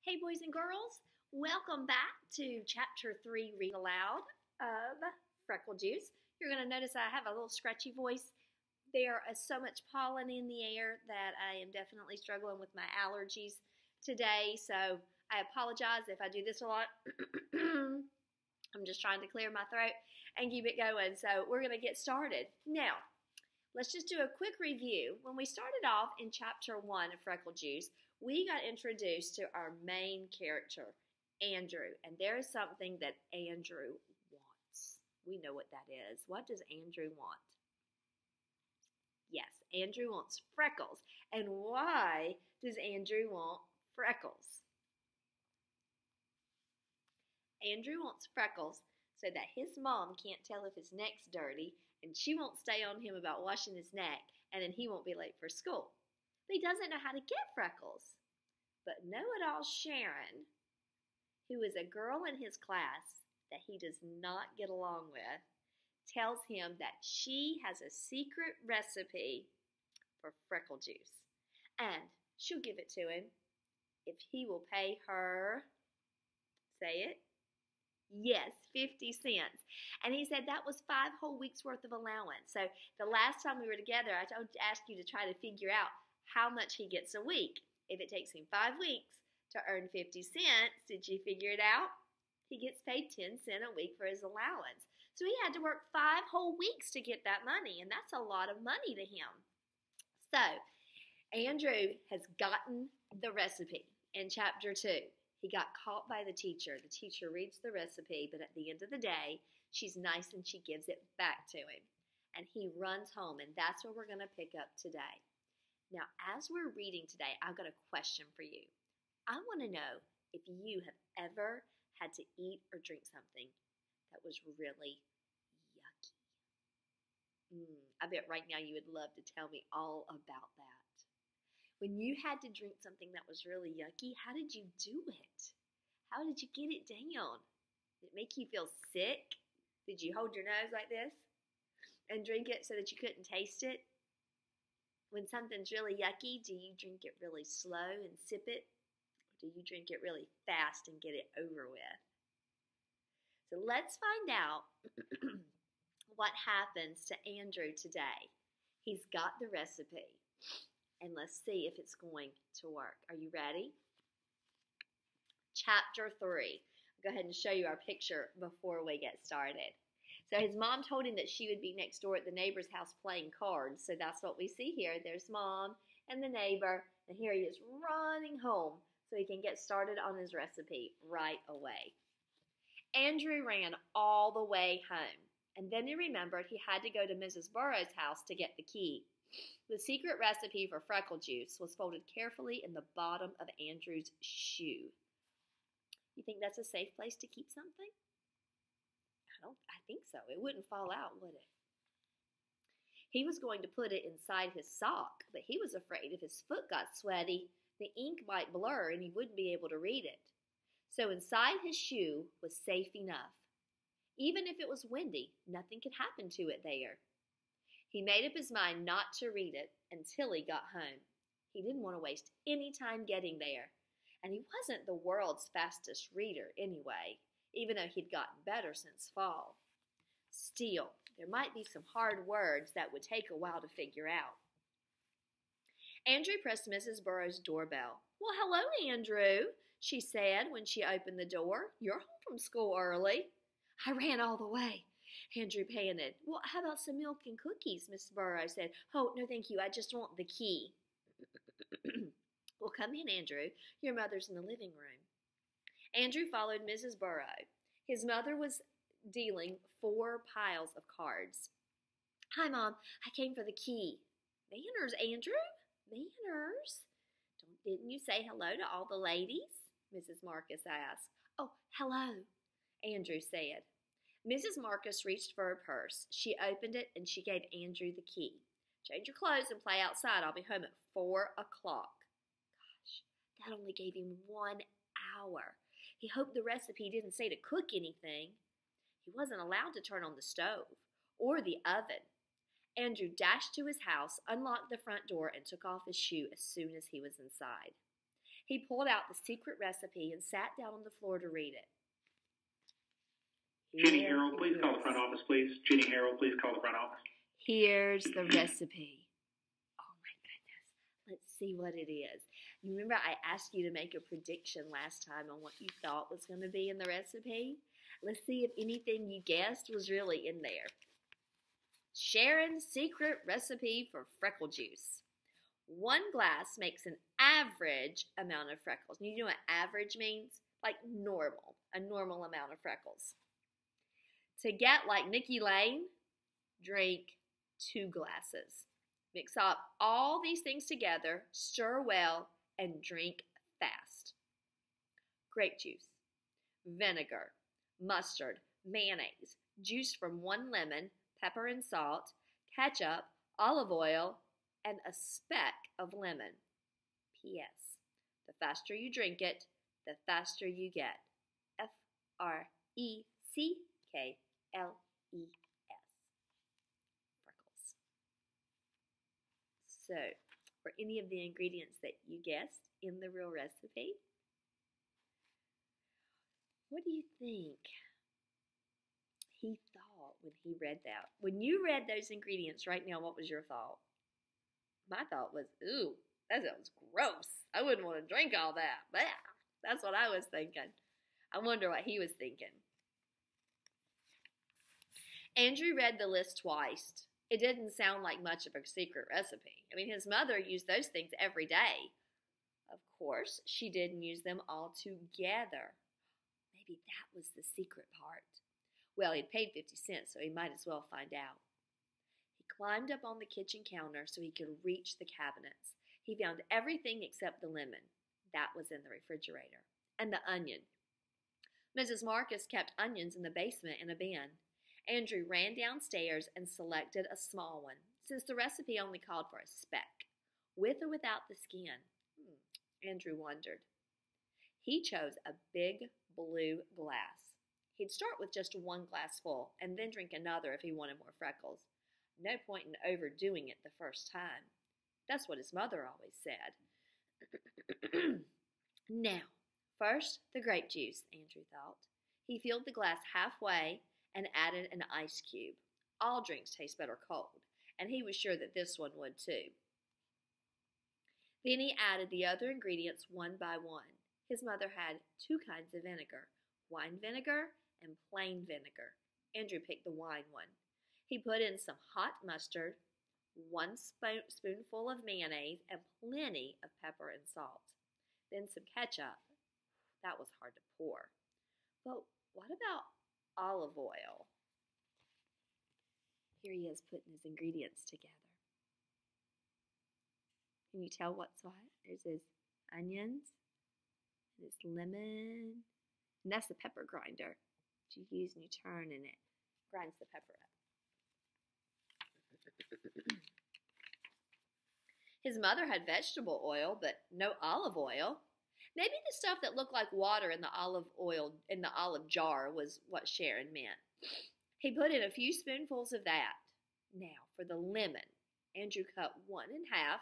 Hey, boys and girls, welcome back to Chapter 3 Read Aloud of Freckle Juice. You're going to notice I have a little scratchy voice. There is so much pollen in the air that I am definitely struggling with my allergies today, so I apologize if I do this a lot. I'm just trying to clear my throat and keep it going, so we're going to get started. Now, let's just do a quick review. When we started off in Chapter 1 of Freckle Juice, we got introduced to our main character, Andrew, and there is something that Andrew wants. We know what that is. What does Andrew want? Yes, Andrew wants freckles. And why does Andrew want freckles? Andrew wants freckles so that his mom can't tell if his neck's dirty, and she won't stay on him about washing his neck, and then he won't be late for school. But he doesn't know how to get freckles. But know-it-all Sharon, who is a girl in his class that he does not get along with, tells him that she has a secret recipe for freckle juice. And she'll give it to him if he will pay her, say it, yes, 50 cents. And he said that was 5 whole weeks worth of allowance. So the last time we were together, I asked you to try to figure out how much he gets a week. If it takes him 5 weeks to earn 50 cents, did you figure it out? He gets paid 10 cents a week for his allowance. So he had to work 5 whole weeks to get that money, and that's a lot of money to him. So Andrew has gotten the recipe in Chapter 2. He got caught by the teacher. The teacher reads the recipe, but at the end of the day, she's nice and she gives it back to him. And he runs home, and that's where we're going to pick up today. Now, as we're reading today, I've got a question for you. I want to know if you have ever had to eat or drink something that was really yucky. I bet right now you would love to tell me all about that. When you had to drink something that was really yucky, how did you do it? How did you get it down? Did it make you feel sick? Did you hold your nose like this and drink it so that you couldn't taste it? When something's really yucky, do you drink it really slow and sip it? Or do you drink it really fast and get it over with? So let's find out what happens to Andrew today. He's got the recipe, and let's see if it's going to work. Are you ready? Chapter 3. I'll go ahead and show you our picture before we get started. So his mom told him that she would be next door at the neighbor's house playing cards. So that's what we see here. There's Mom and the neighbor, and here he is running home so he can get started on his recipe right away. Andrew ran all the way home, and then he remembered he had to go to Mrs. Burrow's house to get the key. The secret recipe for freckle juice was folded carefully in the bottom of Andrew's shoe. You think that's a safe place to keep something? I think so. It wouldn't fall out, would it? He was going to put it inside his sock, but he was afraid if his foot got sweaty, the ink might blur and he wouldn't be able to read it. So inside his shoe was safe enough. Even if it was windy, nothing could happen to it there. He made up his mind not to read it until he got home. He didn't want to waste any time getting there, and he wasn't the world's fastest reader anyway, even though he'd gotten better since fall. Still, there might be some hard words that would take a while to figure out. Andrew pressed Mrs. Burrow's doorbell. "Well, hello, Andrew," she said when she opened the door. "You're home from school early." "I ran all the way," Andrew panted. "Well, how about some milk and cookies?" Mrs. Burrow said. "Oh, no, thank you. I just want the key." "Well, come in, Andrew. Your mother's in the living room." Andrew followed Mrs. Burrow. His mother was dealing 4 piles of cards. "Hi, Mom. I came for the key." "Manners, Andrew? Manners? Didn't you say hello to all the ladies?" Mrs. Marcus asked. "Oh, hello," Andrew said. Mrs. Marcus reached for her purse. She opened it and she gave Andrew the key. "Change your clothes and play outside. I'll be home at 4 o'clock. Gosh, that only gave him 1 hour. He hoped the recipe didn't say to cook anything. He wasn't allowed to turn on the stove or the oven. Andrew dashed to his house, unlocked the front door, and took off his shoe as soon as he was inside. He pulled out the secret recipe and sat down on the floor to read it. Jenny Harrell, please call the front office, please. Jenny Harrell, please call the front office. Here's the recipe. Oh my goodness. Let's see what it is. You remember I asked you to make a prediction last time on what you thought was going to be in the recipe? Let's see if anything you guessed was really in there. Sharon's secret recipe for freckle juice. 1 glass makes an average amount of freckles. You know what average means? Like normal, a normal amount of freckles. To get like Nikki Lane, drink 2 glasses. Mix up all these things together, stir well, and drink fast. Grape juice, vinegar, mustard, mayonnaise, juice from 1 lemon, pepper and salt, ketchup, olive oil, and a speck of lemon. P.S. The faster you drink it, the faster you get. Freckles. Freckles. So, were any of the ingredients that you guessed in the real recipe? What do you think he thought when he read that? When you read those ingredients right now, what was your thought? My thought was, ooh, that sounds gross. I wouldn't want to drink all that. Blah. That's what I was thinking. I wonder what he was thinking. Andrew read the list twice. It didn't sound like much of a secret recipe. I mean, his mother used those things every day. Of course, she didn't use them all together. Maybe that was the secret part. Well, he'd paid 50 cents, so he might as well find out. He climbed up on the kitchen counter so he could reach the cabinets. He found everything except the lemon. That was in the refrigerator. And the onion. Mrs. Marcus kept onions in the basement in a bin. Andrew ran downstairs and selected a small one, since the recipe only called for a speck. With or without the skin? Andrew wondered. He chose a big blue glass. He'd start with just 1 glass full and then drink another if he wanted more freckles. No point in overdoing it the first time. That's what his mother always said. Now, first, the grape juice, Andrew thought. He filled the glass halfway and added an ice cube. All drinks taste better cold, and he was sure that this one would too. Then he added the other ingredients one by one. His mother had 2 kinds of vinegar, wine vinegar and plain vinegar. Andrew picked the wine one. He put in some hot mustard, 1 spoonful of mayonnaise, and plenty of pepper and salt. Then some ketchup. That was hard to pour. But what about olive oil? Here he is putting his ingredients together. Can you tell what's what? There's his onions, his lemon, and that's the pepper grinder that you use and you turn and it grinds the pepper up. His mother had vegetable oil, but no olive oil. Maybe the stuff that looked like water in the olive oil in the olive jar was what Sharon meant. He put in a few spoonfuls of that. Now for the lemon. Andrew cut 1 in half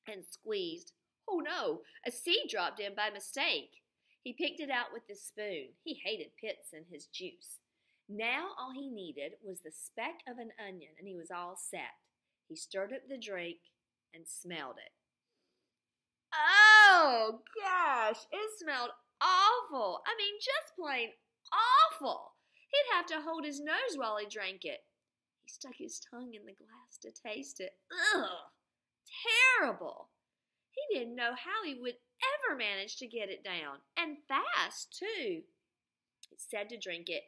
and squeezed. Oh no, a seed dropped in by mistake. He picked it out with the spoon. He hated pits in his juice. Now all he needed was the speck of an onion, and he was all set. He stirred up the drink and smelled it. Oh, gosh, it smelled awful. I mean, just plain awful. He'd have to hold his nose while he drank it. He stuck his tongue in the glass to taste it. Ugh, terrible. He didn't know how he would ever manage to get it down, and fast, too. It said to drink it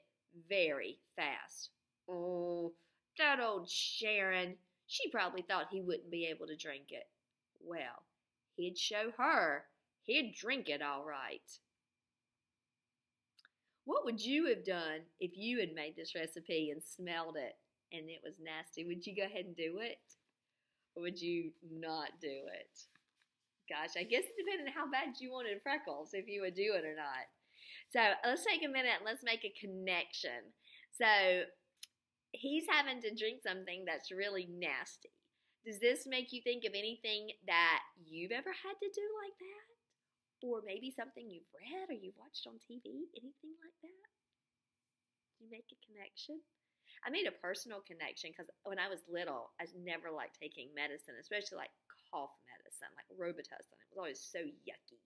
very fast. Oh, that old Sharon. She probably thought he wouldn't be able to drink it. Well, he'd show her. He'd drink it all right. What would you have done if you had made this recipe and smelled it and it was nasty? Would you go ahead and do it? Or would you not do it? Gosh, I guess it depended on how bad you wanted freckles, if you would do it or not. So let's take a minute and let's make a connection. So he's having to drink something that's really nasty. Does this make you think of anything that you've ever had to do like that? or maybe something you've read or you've watched on TV, anything like that? You make a connection? I made a personal connection because when I was little, I never liked taking medicine, especially like cough medicine, like Robitussin. It was always so yucky.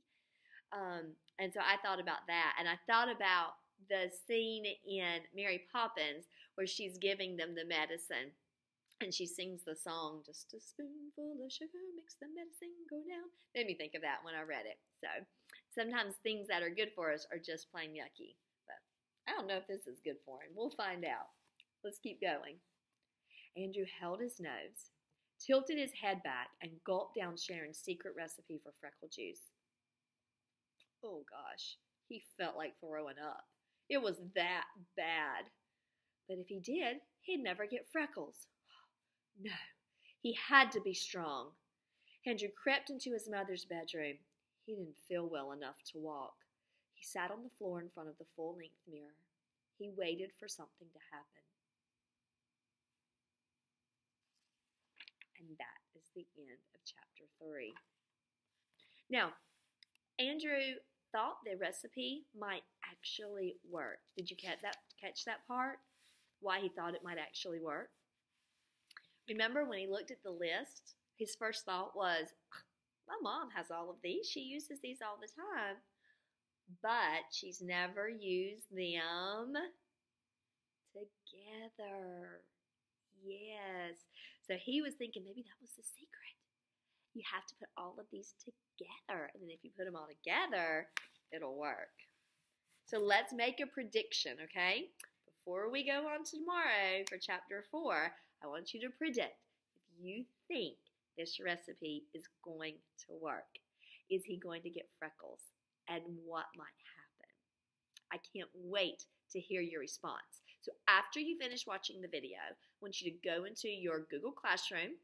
And so I thought about that. And I thought about the scene in Mary Poppins where she's giving them the medicine. And she sings the song, just a spoonful of sugar makes the medicine go down. Made me think of that when I read it. So sometimes things that are good for us are just plain yucky. But I don't know if this is good for him. We'll find out. Let's keep going. Andrew held his nose, tilted his head back, and gulped down Sharon's secret recipe for Freckle Juice. Oh gosh, he felt like throwing up. It was that bad. But if he did, he'd never get freckles. No, he had to be strong. Andrew crept into his mother's bedroom. He didn't feel well enough to walk. He sat on the floor in front of the full-length mirror. He waited for something to happen. And that is the end of chapter 3. Now, Andrew thought the recipe might actually work. Did you catch that part? Why he thought it might actually work? Remember when he looked at the list, his first thought was, my mom has all of these. She uses these all the time. But she's never used them together. Yes. So he was thinking maybe that was the secret. You have to put all of these together. And then if you put them all together, it'll work. So let's make a prediction, okay? Before we go on to tomorrow for chapter 4, I want you to predict if you think this recipe is going to work. Is he going to get freckles? And what might happen? I can't wait to hear your response. So after you finish watching the video, I want you to go into your Google Classroom,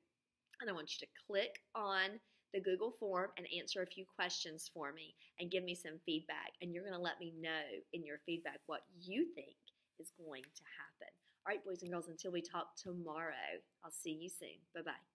and I want you to click on the Google form and answer a few questions for me and give me some feedback. And you're going to let me know in your feedback what you think is going to happen. All right, boys and girls, until we talk tomorrow, I'll see you soon. Bye-bye.